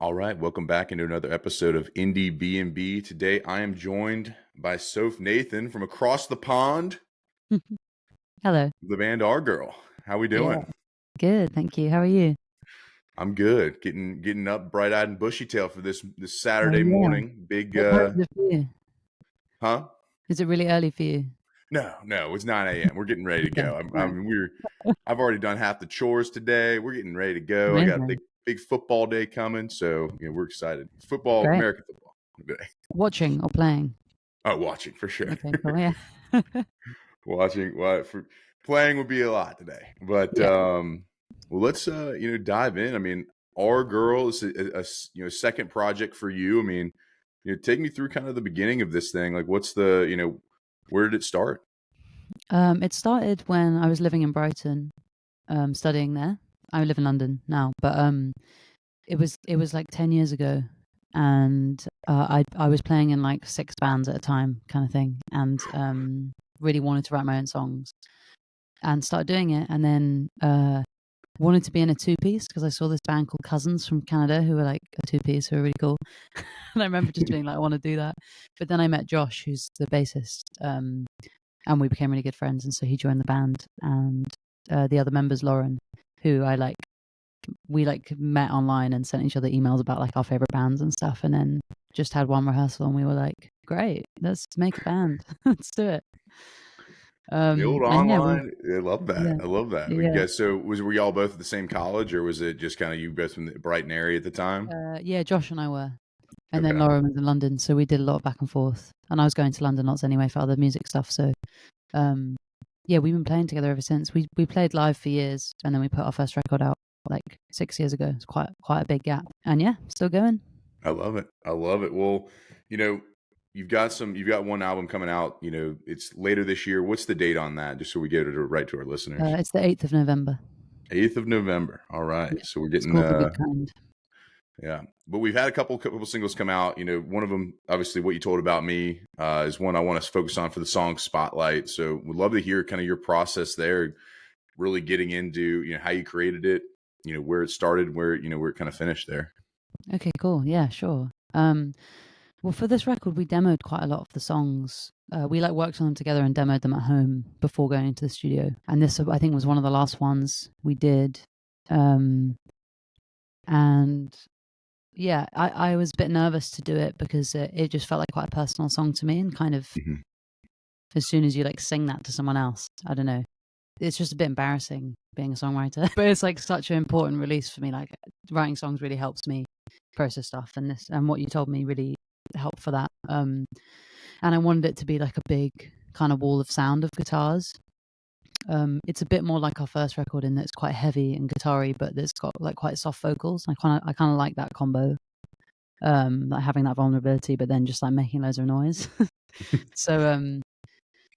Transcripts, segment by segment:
All right, welcome back into another episode of Indie B&B. Today I am joined by Soph Nathan from across the pond, Hello. the band Our Girl. How we Yeah, doing? good. Thank you. How are you? I'm good. Getting up bright-eyed and bushy-tailed for this Oh, Saturday yeah. morning. Big What time is it for you? huh? Is it really early for you? No, it's 9 a.m. We're getting ready to Okay. go. All right. I've already done half the chores today. We're getting ready to go. I got a Amazing. big football day coming, so we're excited. Football, Great. American football today. Watching or playing? Oh, watching for sure. Okay, cool. Yeah. Watching what for playing would be a lot today, but Yeah. well, let's dive in. I mean, Our Girl is second project for you. I mean, take me through kind of the beginning of this thing. Like, what's the where did it start? It started when I was living in Brighton, studying there. I live in London now, but it was like 10 years ago, and I was playing in like 6 bands at a time, kind of thing, and really wanted to write my own songs, and started doing it, and then wanted to be in a two-piece because I saw this band called Cousins from Canada who were like a two-piece who were really cool. And I remember just being like, I want to do that. But then I met Josh, who's the bassist, and we became really good friends. And so he joined the band, and the other members, Lauren, who we met online and sent each other emails about like our favorite bands and stuff. And then just had one rehearsal, and we were like, great, let's make a band. Let's do it. The old And yeah, we online. I love that. yeah I love that. You yeah guys, so were y'all both at the same college, or was it just kind of you both from the Brighton area at the time? yeah. Josh and I were. And then Okay. Laura was in London, so we did a lot of back and forth. And I was going to London lots anyway for other music stuff. So, yeah, we've been playing together ever since. We played live for years, and then we put our first record out like 6 years ago. It's quite a big gap. And yeah, still going. I love it. I love it. Well, you know, you've got one album coming out, it's later this year. What's the date on that? Just so we get it right to our listeners. It's the 8th of November. 8th of November. All right. Yeah, So we're it's getting called The Good Kind. yeah. But we've had a couple singles come out. One of them, obviously What You Told About Me, is one I want to focus on for the song Spotlight. So would love to hear kind of your process there, really getting into, how you created it, where it started, where it kind of finished there. Okay, cool. Yeah, sure. Well, for this record, we demoed quite a lot of the songs. We like worked on them together and demoed them at home before going into the studio. And this, I think, was one of the last ones we did. And yeah, I was a bit nervous to do it because it just felt like quite a personal song to me, and kind of Mhm. as soon as you like sing that to someone else, I don't know, it's just a bit embarrassing being a songwriter. But it's like such an important release for me. Like writing songs really helps me process stuff, and what you told me really helped for that. And I wanted it to be like a big kind of wall of sound of guitars. It's a bit more like our first record in that it's quite heavy and guitar-y, but it's got like quite soft vocals. I kind of like that combo, like having that vulnerability, but then just like making loads of noise. So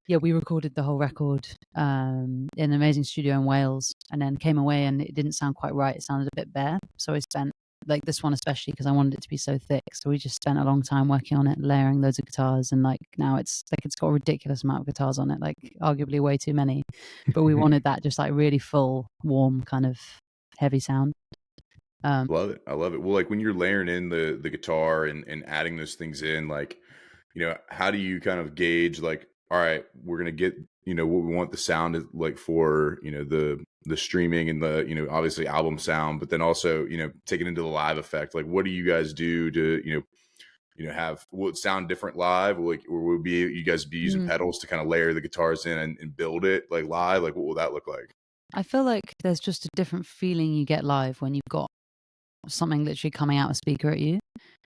yeah, we recorded the whole record in an amazing studio in Wales, and then came away and it didn't sound quite right. It sounded a bit bare, so I spent like this one especially because I wanted it to be so thick. So we just spent a long time working on it, layering loads of guitars, and like now it's got a ridiculous amount of guitars on it, like arguably way too many. But we wanted that just like really full, warm, kind of heavy sound. Love it. I love it. Well, like when you're layering in the guitar and adding those things in, like, how do you kind of gauge like, all right, we're gonna get, what we want the sound is like for, the streaming and the, obviously album sound, but then also, take it into the live effect. Like what do you guys do to, will it sound different live? Or will you guys be using Mm. pedals to kind of layer the guitars in and build it like live? Like what will that look like? I feel like there's just a different feeling you get live when you've got something literally coming out a speaker at you.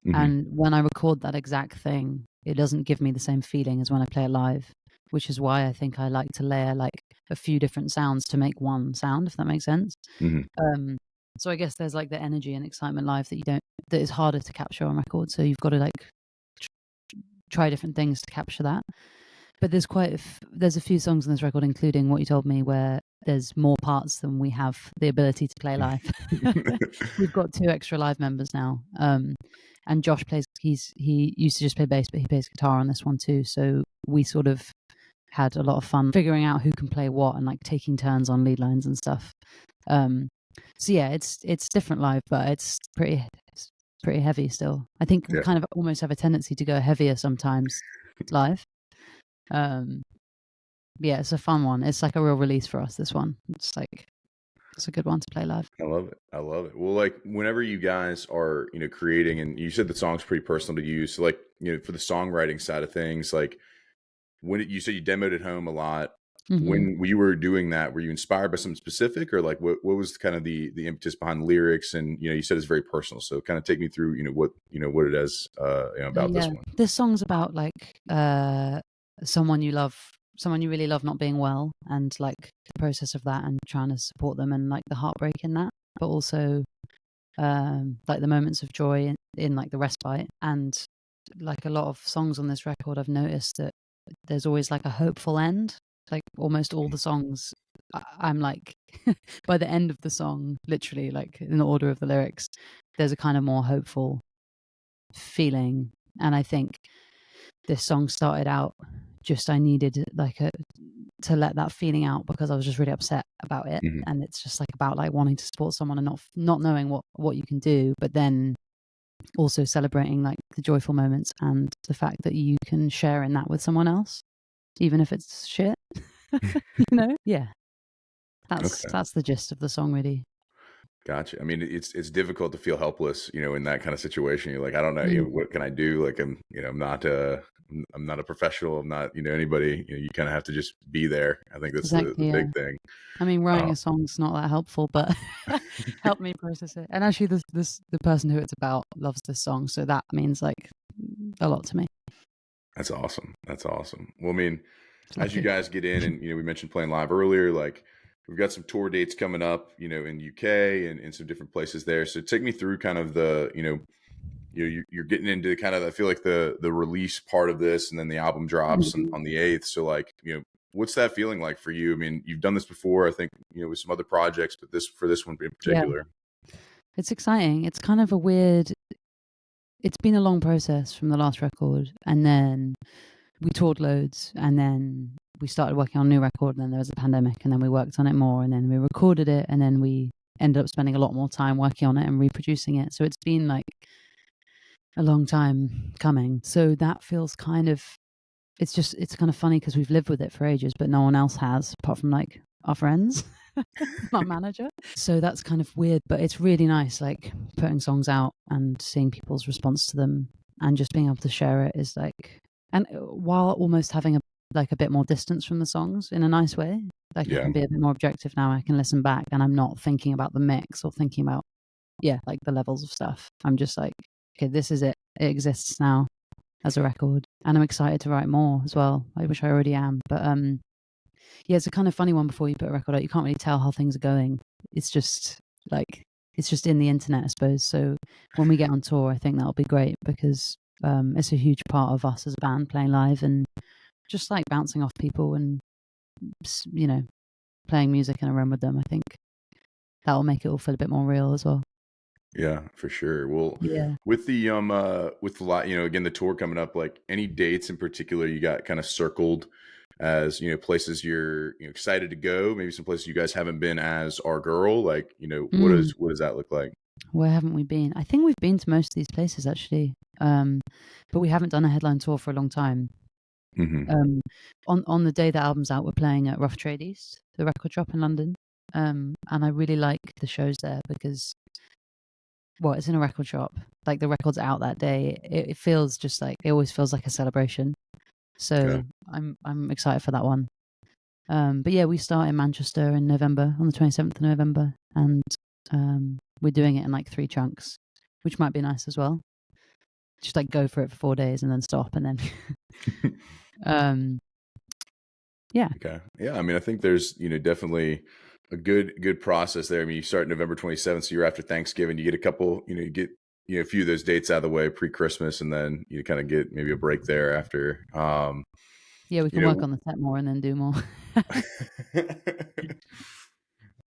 Hmm. And when I record that exact thing, it doesn't give me the same feeling as when I play it live, which is why I think I like to layer like a few different sounds to make one sound, if that makes sense. Hmm. So I guess there's like the energy and excitement live that is harder to capture on record. So you've got to like try different things to capture that. But there's a few songs on this record, including What You Told Me, where there's more parts than we have the ability to play live. We've got 2 extra live members now. And Josh he used to just play bass, but he plays guitar on this one too. So we sort of had a lot of fun figuring out who can play what and like taking turns on lead lines and stuff. So yeah, it's different live, but it's pretty heavy still. I think we Yeah, kind of almost have a tendency to go heavier sometimes live. Yeah, it's a fun one. It's like a real release for us, this one. It's a good one to play live. I love it. I love it. Well, like whenever you guys are, creating, and you said the song's pretty personal to you. So like, for the songwriting side of things, like you said you demoed at home a lot. Hmm. When we were doing that, were you inspired by something specific, or like what was kind of the impetus behind the lyrics? And you said it's very personal, so kind of take me through what it is about this Yeah, one. this song's about like someone you love, someone you really love not being well, and like the process of that, and trying to support them, and like the heartbreak in that, but also like the moments of joy in like the respite. And like a lot of songs on this record, I've noticed that there's always like a hopeful end. Like almost all the songs, I'm like, by the end of the song, literally, like in the order of the lyrics, there's a kind of more hopeful feeling. And I think this song started out just, I needed like to let that feeling out, because I was just really upset about it. Hmm. And it's just like about like wanting to support someone and not knowing what you can do, but then also celebrating like the joyful moments and the fact that you can share in that with someone else, even if it's shit. Yeah, Okay. that's the gist of the song, really. Gotcha. I mean, it's difficult to feel helpless, in that kind of situation. You're like, I don't know, Mm, what can I do? Like, I'm not a professional. I'm not, anybody. You kind of have to just be there. I think that's the exactly, yeah. big thing. I mean, Uh, writing a song's not that helpful, but helped me process it. And actually, the person who it's about loves this song, so that means like a lot to me. that's awesome. That's awesome. Well, I mean, It's as you lucky. guys get in, and we mentioned playing live earlier, like we've got some tour dates coming up, in UK and in some different places there. So take me through kind of you're getting into kind of, I feel like the release part of this, and then the album drops on, Mhm. on the 8th. So like, what's that feeling like for you? I mean, you've done this before, I think, with some other projects, but for this one in Yeah, particular. it's exciting. It's kind of a weird. It's been a long process from the last record, and then we toured loads, and then we started working on a new record, and then there was a pandemic, and then we worked on it more, and then we recorded it, and then we ended up spending a lot more time working on it and reproducing it. So it's been like a long time coming. So that feels kind of, it's kind of funny because we've lived with it for ages, but no one else has, apart from like our friends, our manager. So that's kind of weird, but it's really nice, like putting songs out and seeing people's response to them, and just being able to share it is like, and while almost having a bit more distance from the songs in a nice way. Like I Yeah. can be a bit more objective now. I can listen back and I'm not thinking about the mix or thinking about, yeah, like the levels of stuff. I'm just like, okay, this is it. It exists now as a record. And I'm excited to write more as well. I wish I already am. But yeah, it's a kind of funny one. Before you put a record out, you can't really tell how things are going. It's just like, it's just in the internet, I suppose. So when we get on tour, I think that'll be great, because it's a huge part of us as a band playing live, and just like bouncing off people and, you know, playing music in a room with them. I think that'll make it all feel a bit more real as well. Yeah, for sure. Well, Yeah. with the lot, again, the tour coming up, like any dates in particular you got kind of circled as, places you're, excited to go, maybe some places you guys haven't been as our girl, like, Mm. what does that look like? Where haven't we been? I think we've been to most of these places actually, but we haven't done a headline tour for a long time. Hmm. Um, on the day the album's out, we're playing at Rough Trade East, the record shop in London, and I really like the shows there because, well, it's in a record shop. Like the record's out that day, it feels just like, it always feels like a celebration. Okay. So I'm excited for that one. But yeah, we start in Manchester in November, on the 27th of November, and we're doing it in like 3 chunks, which might be nice as well. Just like go for it for 4 days and then stop, and then um, yeah, Okay. Yeah. I mean, I think there's, definitely a good process there. I mean, you start November 27th, so you're after Thanksgiving, you get a couple, you get, a few of those dates out of the way pre-Christmas, and then you kind of get maybe a break there after. yeah, we You can work know, on the set more and then do more.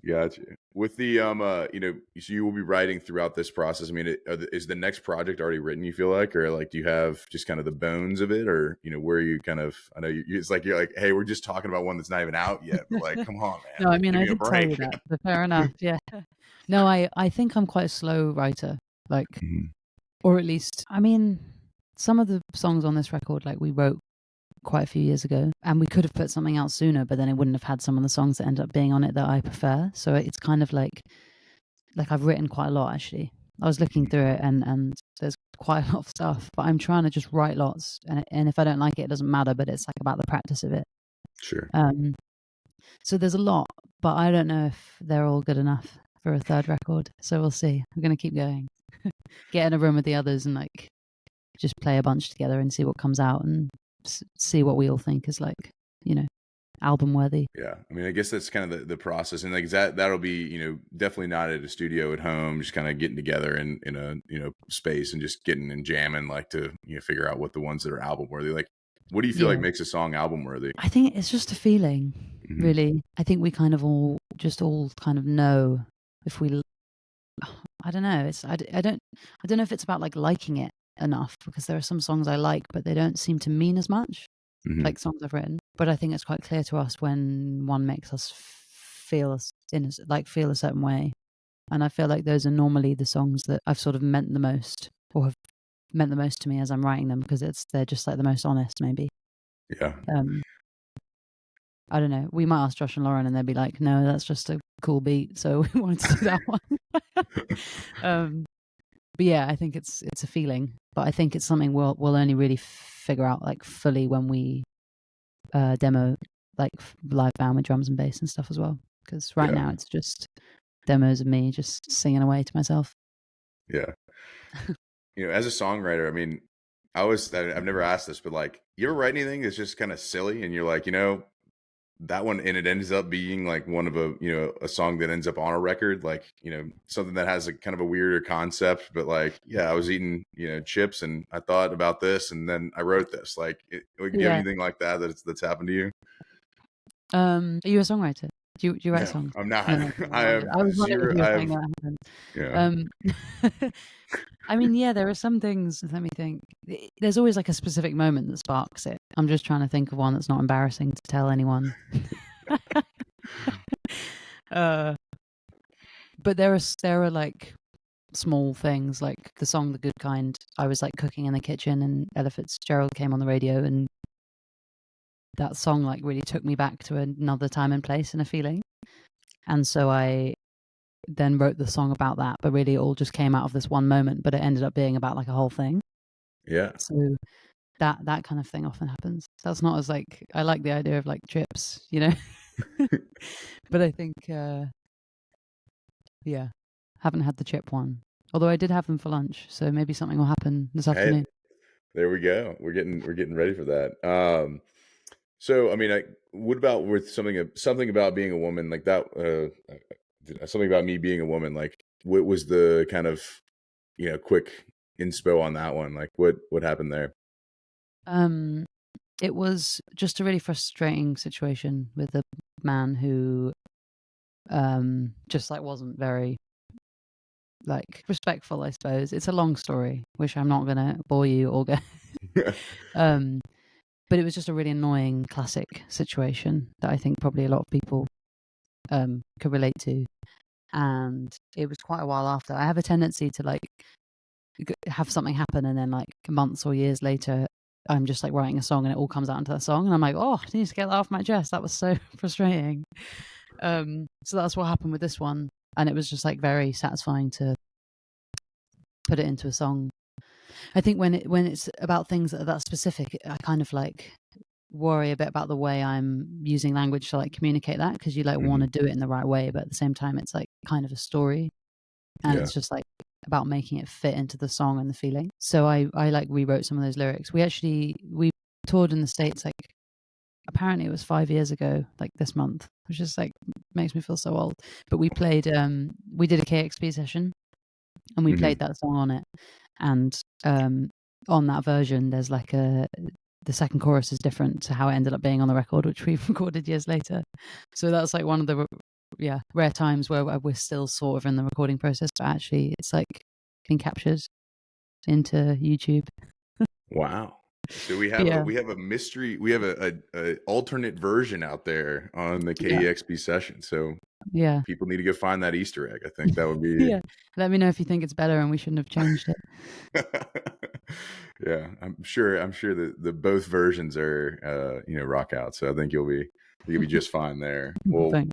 Gotcha. With the so you will be writing throughout this process. I mean, is the next project already written? You feel like, or like, do you have just kind of the bones of it, or where are you kind of? I know it's like you're like, hey, we're just talking about one that's not even out yet, but like, come on, man, No, I like, mean, give I me a did tell break. you that, but fair enough. Yeah. No, I think I'm quite a slow writer. Like Mhm. Or at least, I mean, some of the songs on this record, like we wrote quite a few years ago, and we could have put something out sooner, but then it wouldn't have had some of the songs that end up being on it that I prefer. So it's kind of like I've written quite a lot, actually. I was looking through it, and there's quite a lot of stuff, but I'm trying to just write lots, and if I don't like it, it doesn't matter, but it's like about the practice of it. Sure. So there's a lot, but I don't know if they're all good enough for a third record. So we'll see. I'm going to keep going. Get in a room with the others and like just play a bunch together and see what comes out, and see what we all think is like, you know, album worthy. Yeah. I mean, I guess that's kind of the process. And like that'll be, definitely not at a studio at home, just kind of getting together in a, space and just getting and jamming, like to, figure out what the ones that are album worthy. Like, what do you feel like makes a song album worthy? I think it's just a feeling, really. I think we kind of all kind of know if we, I don't know. I don't know if it's about like liking it enough, because there are some songs I like, but they don't seem to mean as much, like songs I've written. But I think it's quite clear to us when one makes us feel feel a certain way. And I feel like those are normally the songs that I've sort of meant the most, or have meant the most to me as I'm writing them, because they're just like the most honest, maybe. Yeah. I don't know. We might ask Josh and Lauren, and they'd be like, "No, that's just a cool beat, so we wanted to do that one." But yeah, I think it's a feeling. But I think it's something we'll only really figure out like fully when we demo like live band with drums and bass and stuff as well. Because right now it's just demos of me just singing away to myself. Yeah. As a songwriter, I mean, I've never asked this, but like, you ever write anything that's just kind of silly and you're like, that one, and it ends up being like one of a song that ends up on a record, like, something that has a kind of a weirder concept, but like, yeah, I was eating, chips and I thought about this and then I wrote this. Like, do you have anything like that that's happened to you? Are you a songwriter? Do you write No, songs? I'm not. No. I have I was wondering if zero. you were I saying have, that happened. I mean, yeah, there are some things. Let me think. There's always like a specific moment that sparks it. I'm just trying to think of one that's not embarrassing to tell anyone. But there are like small things, like the song "The Good Kind." I was like cooking in the kitchen, and Ella Fitzgerald came on the radio, and that song like really took me back to another time and place and a feeling. And so I then wrote the song about that, but really it all just came out of this one moment, but it ended up being about like a whole thing. Yeah. So that kind of thing often happens. That's not as like, I like the idea of like chips, but I think haven't had the chip one, although I did have them for lunch, so maybe something will happen this afternoon. There we go. We're getting ready for that. So I mean, what about with something about being a woman, like that? Something about me being a woman. Like, what was the kind of quick inspo on that one? Like, what happened there? It was just a really frustrating situation with a man who just like wasn't very like respectful, I suppose. It's a long story, which I'm not gonna bore you or go. But it was just a really annoying classic situation that I think probably a lot of people could relate to. And it was quite a while after. I have a tendency to like have something happen, and then like months or years later, I'm just like writing a song and it all comes out into that song, and I'm like, oh, I need to get that off my chest. That was so frustrating. So that's what happened with this one, and it was just like very satisfying to put it into a song. I think when it's about things that are that specific, I kind of like worry a bit about the way I'm using language to like communicate that, because you like want to do it in the right way, but at the same time it's like kind of a story, and it's just like about making it fit into the song and the feeling. So I like rewrote some of those lyrics. We toured in the States, like apparently it was 5 years ago, like this month, which is like makes me feel so old. But we played we did a KXP session, and we played that song on it. And on that version there's like the second chorus is different to how it ended up being on the record, which we recorded years later. So that's like one of the rare times where we're still sort of in the recording process, but actually it's like been captured into YouTube. Wow. So Yeah, we have a mystery. We have a alternate version out there on the yeah, KEXP session. So yeah, people need to go find that Easter egg. I think that would be. yeah. Let me know if you think it's better and we shouldn't have changed it. Yeah, I'm sure that the both versions are rock out. So I think you'll be just fine there. Well, Thanks.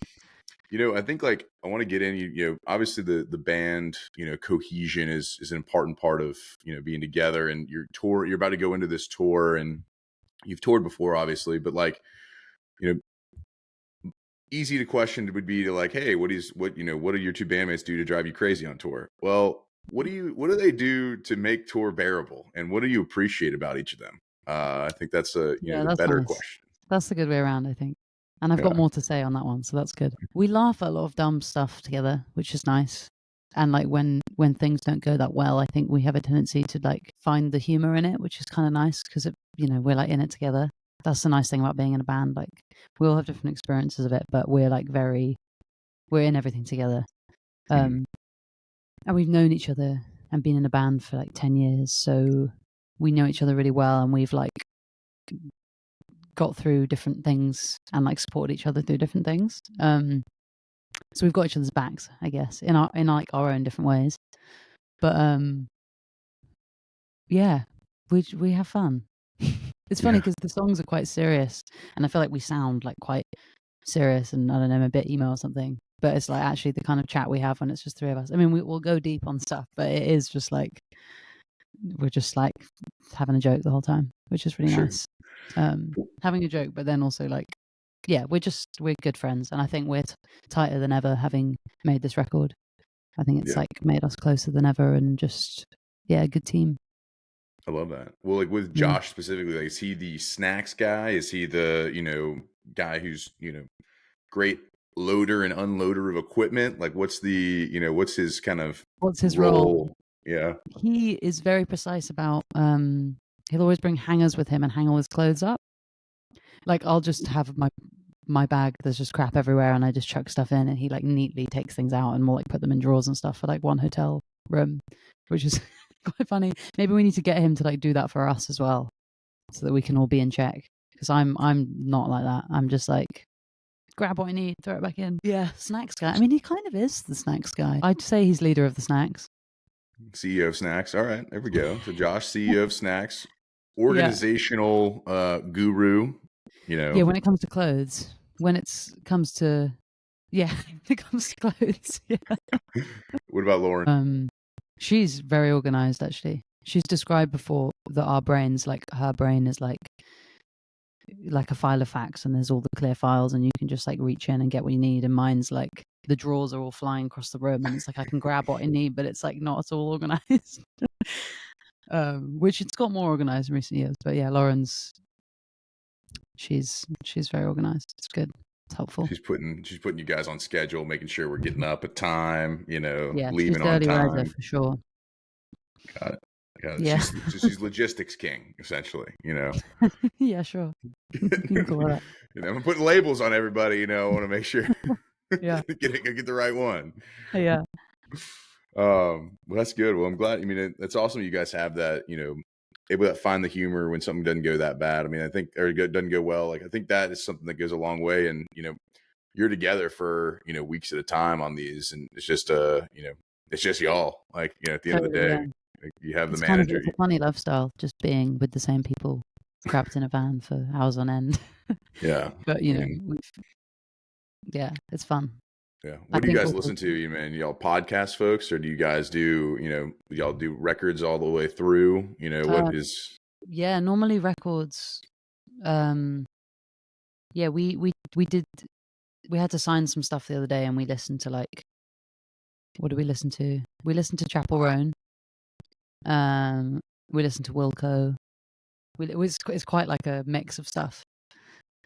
I think like I want to get in. Obviously the band cohesion is an important part of being together, and your tour. You're about to go into this tour, and you've toured before, obviously, but like you know easy to question would be to like, hey, what do your two bandmates do to drive you crazy on tour? Well, what do they do to make tour bearable, and what do you appreciate about each of them? I think that's Yeah, the that's better nice. question. That's the good way around, I think. And I've got Yeah. more to say on that one, so that's good. We laugh at a lot of dumb stuff together, which is nice. And like when things don't go that well, I think we have a tendency to like find the humor in it, which is kind of nice because we're like in it together. That's the nice thing about being in a band. Like we all have different experiences of it, but we're like we're in everything together. Mhm. And we've known each other and been in a band for like 10 years, so we know each other really well, and we've like got through different things and like supported each other through different things. So we've got each other's backs, I guess, in like our own different ways. But yeah, we have fun. It's funny Yeah. because the songs are quite serious, and I feel like we sound like quite serious, and I don't know, a bit emo or something. But it's like actually the kind of chat we have when it's just three of us. I mean, we'll go deep on stuff, but it is just like we're just like having a joke the whole time, which is really Sure. nice. Having a joke, but then also like, yeah, we're good friends, and I think we're tighter than ever having made this record. I think it's Yeah. like made us closer than ever, and just a good team. I love that. Well, like with Yeah. Josh specifically, like, is he the snacks guy? Is he the guy who's great loader and unloader of equipment? Like, what's his kind of What's his role? role? Yeah. He is very precise about. He'll always bring hangers with him and hang all his clothes up. Like I'll just have my bag. There's just crap everywhere, and I just chuck stuff in, and he like neatly takes things out and will like put them in drawers and stuff for like one hotel room, which is quite funny. Maybe we need to get him to like do that for us as well, so that we can all be in check. Because I'm not like that. I'm just like grab what I need, throw it back in. Yeah, snacks guy. I mean, he kind of is the snacks guy. I'd say he's leader of the snacks. CEO of Snacks. All right, there we go. So Josh, CEO of Snacks, Yeah, organizational guru. yeah. When it comes to clothes, when it comes to yeah, when it comes to clothes, yeah. What about Lauren? She's very organized actually. She's described before that our brains, like her brain is like a file of facts, and there's all the clear files, and you can just like reach in and get what you need. And mine's like the drawers are all flying across the room, and it's like I can grab what I need, but it's like not at all organized. Which it's got more organized in recent years. But yeah, Lauren's she's very organized. It's good. It's helpful. She's putting you guys on schedule, making sure we're getting up at time. Yeah, she's Leaving the on early riser time. for sure. Got it. Got it. Yeah. She's logistics king, essentially. Yeah, sure. You can call her I'm putting labels on everybody. I want to make sure that. Yeah. get the right one. Yeah. Well, that's good. Well, I'm glad. I mean, it's awesome you guys have that. Able to find the humor when something doesn't go that bad. I mean, I think doesn't go well. Like I think that is something that goes a long way. And you're together for weeks at a time on these, and it's just it's just y'all. Like at the end of the Totally, day, yeah. like, you have the It's manager. a funny lifestyle, just being with the same people, trapped in a van for hours on end. Yeah. But I mean, yeah, it's fun. yeah. I What do you think guys also, listen to? Y'all podcast folks, or do you guys do y'all do records all the way through? What um, is yeah, normally records. Um, yeah, we did. We had to sign some stuff the other day, and we listened to like, what did we listen to? We listened to Chapel Roan. Um, we listened to Wilco. It's quite like a mix of stuff.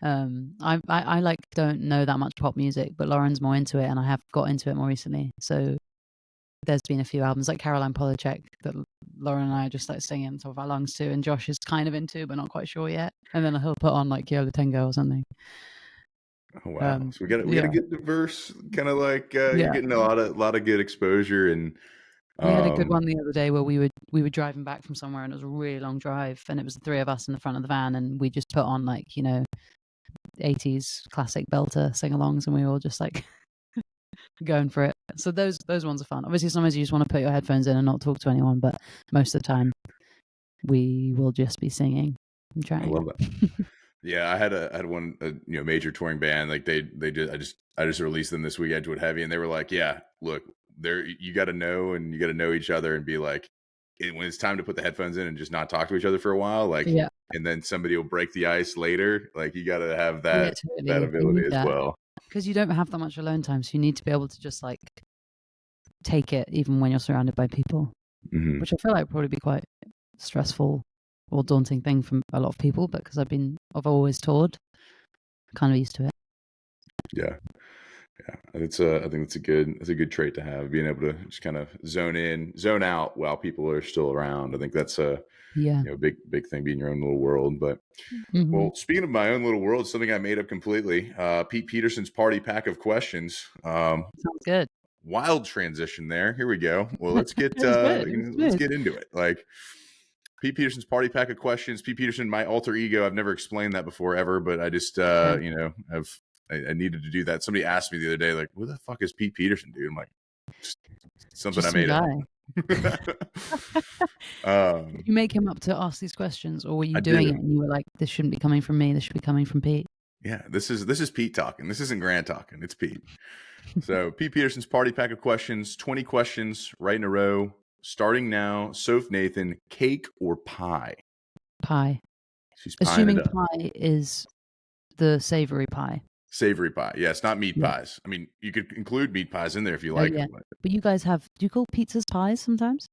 I like don't know that much pop music, but Lauren's more into it, and I have got into it more recently. So there's been a few albums like Caroline Polachek that Lauren and I are just like singing on top of our lungs to, and Josh is kind of into, but not quite sure yet. And then he'll put on like Yola Tango or something. oh wow? So we got a Yeah, good diverse kind of like you're yeah, getting a lot of good exposure, and We had a good Um, one the other day where we were driving back from somewhere, and it was a really long drive, and it was the three of us in the front of the van, and we just put on like 80s classic belter sing-alongs, and we were all just like going for it. So those ones are fun. Obviously, sometimes you just want to put your headphones in and not talk to anyone, but most of the time we will just be singing and I chatting. love that. Yeah, I had one major touring band. Like they just I just released them this week, Edgewood Heavy, and they were like, yeah, look, there you got to know, and you got to know each other and be like, when it's time to put the headphones in and just not talk to each other for a while, like, Yeah, and then somebody will break the ice later. Like you got to have yeah, that totally. You ability need as that well. because you don't have that much alone time, so you need to be able to just like take it even when you're surrounded by people, Hmm. which I feel like would probably be quite stressful or daunting thing for a lot of people, but because I've always toured, kind of used to it. Yeah. Yeah, I think it's a good trait to have, being able to just kind of zone in, zone out while people are still around. I think that's a Yeah. big thing, being your own little world. But Hmm. well, speaking of my own little world, something I made up completely. Pete Peterson's party pack of questions. Sounds good. Wild transition there. Here we go. Well, let's It get was good. It was let's good. get into it. Like Pete Peterson's party pack of questions. Pete Peterson, my alter ego. I've never explained that before ever, but I just Okay. have I needed to do that. Somebody asked me the other day, like, "Who the fuck is Pete Peterson, dude?" I'm like, just something Just I some made up. guy. Did um, you make him up to ask these questions, or were you I doing did. it and you were like, "This shouldn't be coming from me. This should be coming from Pete"? Yeah, this is Pete talking. This isn't Grant talking. It's Pete. So Pete Peterson's party pack of questions, 20 questions right in a row. Starting now. Soph Nathan, cake or pie? Pie. She's pieing it Assuming up. pie is the savory pie. Savory pie. Yeah, it's not meat Yeah. pies. I mean, you could include meat pies in there if you Oh like yeah. them. But But you guys do you call pizzas pies sometimes?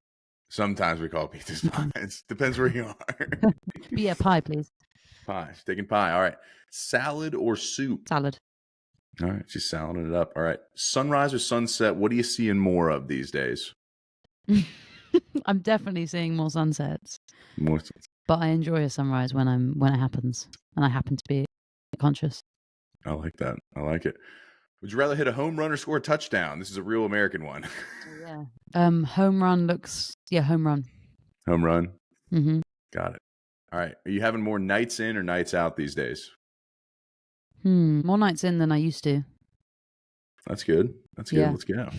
sometimes we call pizzas Okay. pies. Depends where you are. But yeah, pie, please. Pie. Taking pie. All right. Salad or soup? Salad. All right. She's salading it up. All right. Sunrise or sunset? What are you seeing more of these days? I'm definitely seeing more sunsets, More. but I enjoy a sunrise when it happens, and I happen to be conscious. I like that. I like it. Would you rather hit a home run or score a touchdown? This is a real American one. Yeah. Home run looks home run. Home run. Mm-hmm. Got it. All right. Are you having more nights in or nights out these days? More nights in than I used to. That's good. That's good. Yeah. Let's go.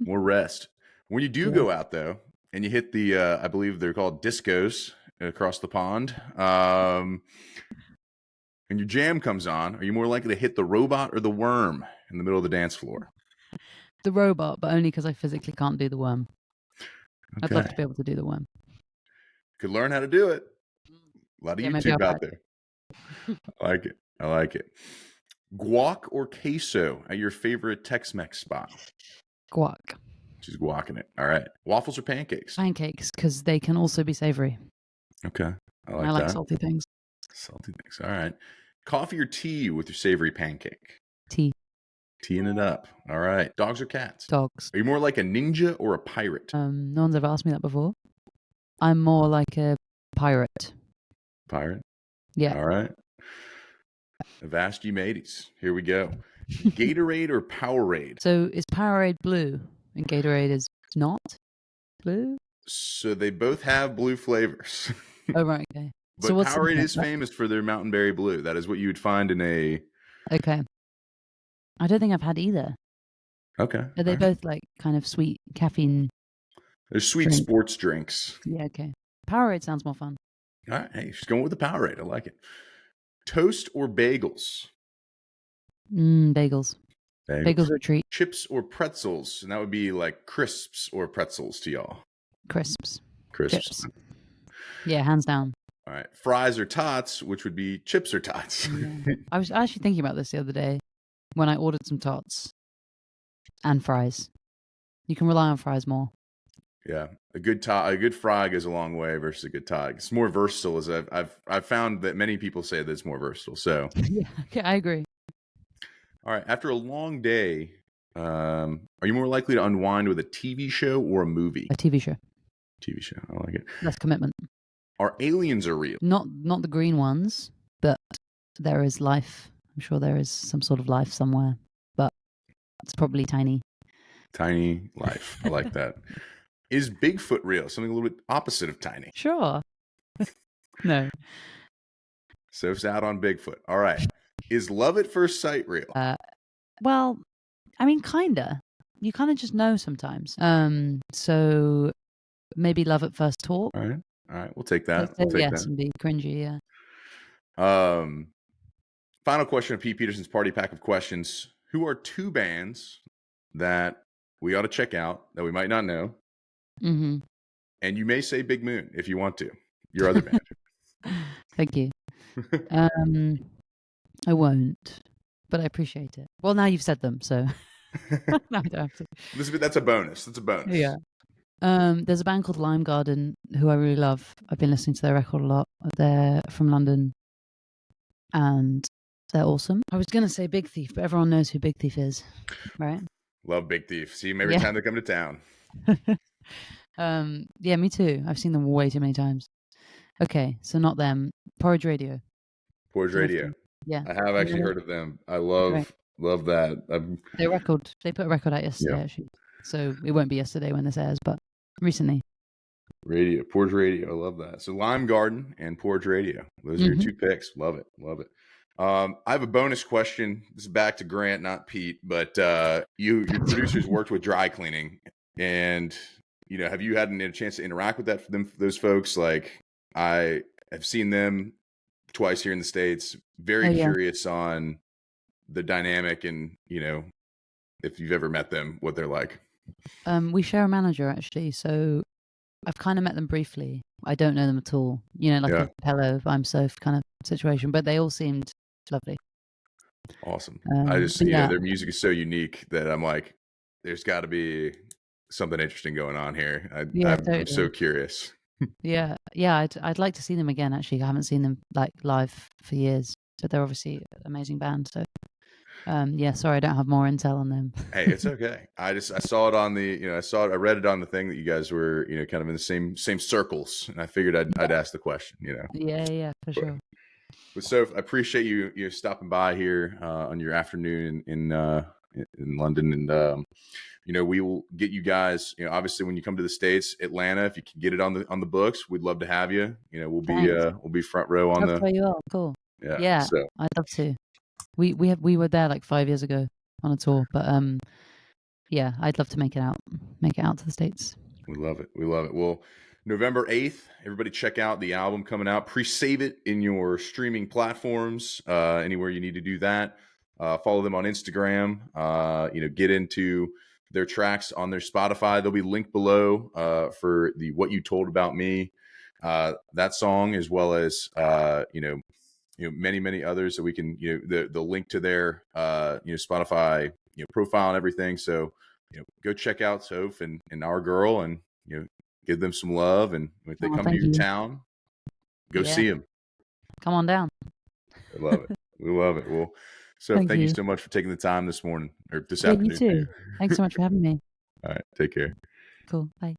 More rest. When you do Yeah. go out though, and you hit the, I believe they're called discos across the pond, and your jam comes on, are you more likely to hit the robot or the worm in the middle of the dance floor? The robot, but only because I physically can't do the worm. I'd love Okay. to be able to do the worm. Could learn how to do it. A lot of Yeah, maybe I'll YouTube out practice. there. I like it. I like it. Guac or queso at your favorite Tex-Mex spot? Guac. She's guacking it. All right. Waffles or pancakes? Pancakes, because they can also be savory. Okay. I I like like that. salty things. Salty things. All right. Coffee or tea with your savory pancake? Tea. Teeing it up. All right. Dogs or cats? Dogs. Are you more like a ninja or a pirate? No one's ever asked me that before. I'm more like a pirate. Pirate. Yeah. All right. Avast ye mateys. Here we go. Gatorade or Powerade? So is Powerade blue and Gatorade is not blue? So they both have blue flavors. Oh, right. Okay. So But what's the Powerade difference? is famous for their Mountain Berry Blue. That is what you would find in a. Okay. I don't think I've had either. Okay. Are they all right. both like kind of sweet caffeine? They're sweet drink? sports drinks. Yeah. Okay. Powerade sounds more fun. All right. Hey, she's going with the Powerade. I like it. Toast or bagels? Bagels. Bagels are a treat. Chips or pretzels? And that would be like crisps or pretzels to y'all. Crisps. Crisps. Chips. Yeah, hands down. All right. Fries or tots, which would be chips or tots. Yeah. I was actually thinking about this the other day when I ordered some tots and fries. You can rely on fries more. Yeah, a good fry goes a long way versus a good tot. It's more versatile, as I've found that many people say that it's more versatile. So, Yeah, okay, I agree. all right, after a long day, are you more likely to unwind with a TV show or a movie? A TV show. TV show, I like it. Less commitment. Are aliens are real? Not the green ones, but there is life. I'm sure there is some sort of life somewhere, but it's probably tiny. Tiny life. I like that. Is Bigfoot real? Something a little bit opposite of tiny. Sure. No. Soph's out on Bigfoot. All right. Is love at first sight real? Well, I mean, kinda. You kind of just know sometimes. So maybe love at first talk. All right. All right. We'll take that. Let's say We'll take yes and be cringy. Yeah. that. Final question of Pete Peterson's party pack of questions. Who are 2 bands that we ought to check out that we might not know? Mm-hmm. And you may say Big Moon if you want to. Your other band. Thank you. I won't, but I appreciate it. Well, now you've said them, so no, I don't have to. That's a bonus. That's a bonus. Yeah. There's a band called Lime Garden who I really love. I've been listening to their record a lot. They're from London, and they're awesome. I was gonna say Big Thief, but everyone knows who Big Thief is, right? Love Big Thief. See them every time they come to town. Yeah, me too. I've seen them way too many times. Okay, so not them. Porridge Radio. Porridge Radio. Yeah, I have actually heard of them. I love that. They put a record out yesterday, actually. So it won't be yesterday when this airs, but recently. Porridge Radio. I love that. So Lime Garden and Porridge Radio. Those are your 2 picks. Love it. Love it. I have a bonus question. This is back to Grant, not Pete, but your producers worked with dry cleaning, and have you had a chance to interact with those folks? Like, I have seen them twice here in the States. Very curious on the dynamic, and if you've ever met them, what they're like. We share a manager, actually, so I've kind of met them briefly. I don't know them at all. A hello, I'm Soph kind of situation, but they all seemed lovely. Awesome. I just their music is so unique that I'm like, there's got to be something interesting going on here. I'm so curious. Yeah, I'd like to see them again. Actually, I haven't seen them like live for years, but they're obviously an amazing band. So, sorry, I don't have more intel on them. Hey, it's okay. I saw it on I read it on the thing that you guys were kind of in the same circles, and I figured I'd ask the question. Yeah, for sure. But Soph, I appreciate you stopping by here on your afternoon in London, and we will get you guys. Obviously, when you come to the States, Atlanta, if you can get it on the books, we'd love to have you. We'll be front row on That's where you are. Cool. Yeah. So. I'd love to. We were there like 5 years ago on a tour, but I'd love to make it out to the States. We love it. Well, November 8th, everybody check out the album coming out. Pre-save it in your streaming platforms, anywhere you need to do that. Follow them on Instagram. Get into their tracks on their Spotify. They'll be linked below for the What You Told About Me, that song, as well as many others that we can the link to their Spotify profile and everything. So go check out Soph and our girl, and give them some love, and if they come to your town, go see them. Come on down. I love it. We love it. Well, so thank you so much for taking the time this morning or this afternoon. You too. Thanks so much for having me. All right. Take care. Cool. Bye.